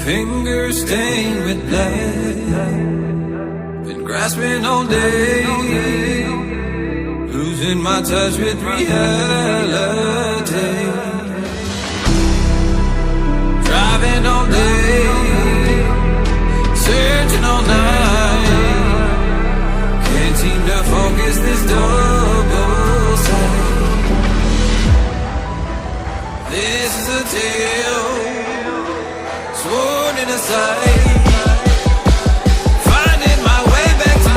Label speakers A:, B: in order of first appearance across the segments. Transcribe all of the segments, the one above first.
A: Fingers stained with blood, been grasping all day, losing my touch with reality. Driving all day, searching all night, can't seem to focus this double sight. This is a tale sworn in a sight, finding my way back to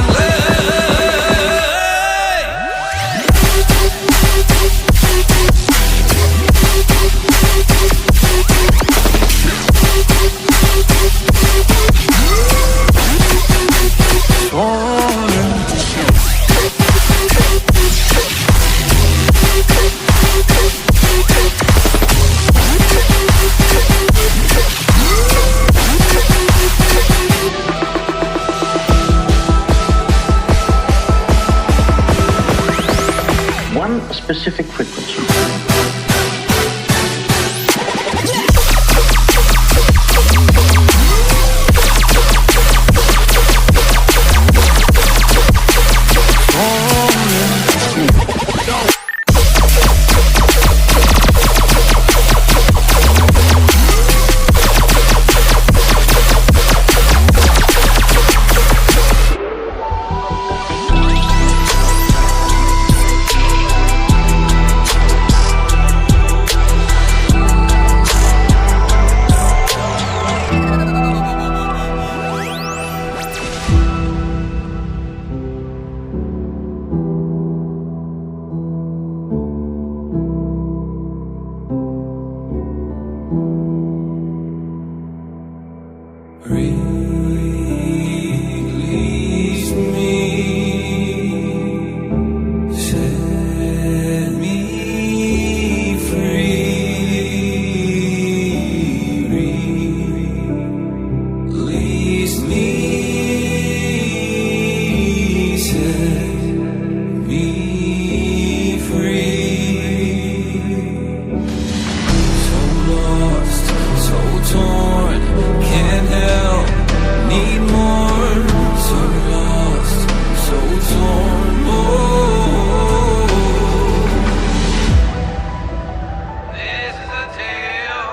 B: specific frequency. Release me, set me free. Release me, set me free. So lost, so torn, can't help, need more. So lost, so torn, This is a tale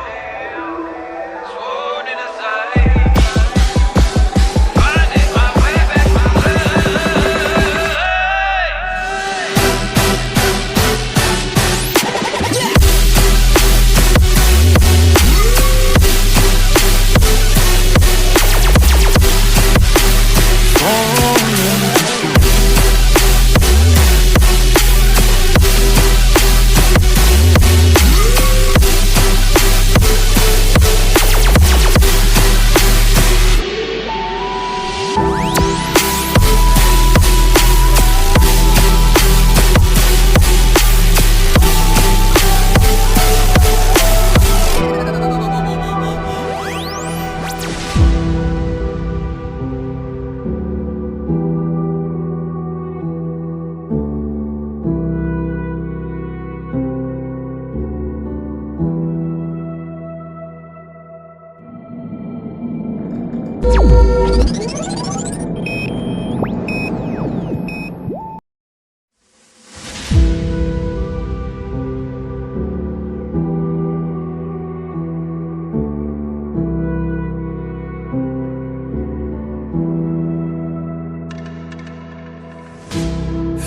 B: sworn in a sight, finding my way back to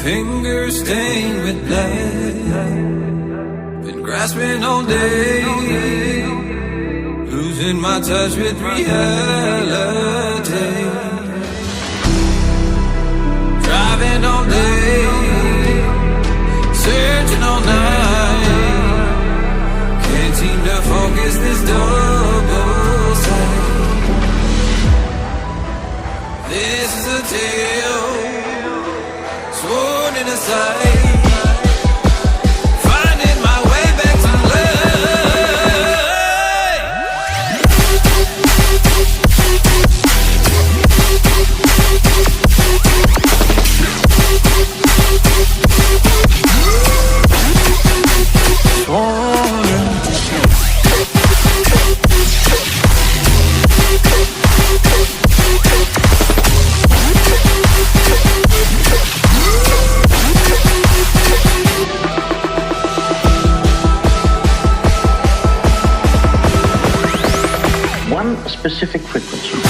B: Fingers stained with blood, been grasping all day, losing my touch with reality. Driving all day,
A: tail, sworn in a sight, finding my way back to
C: one specific frequency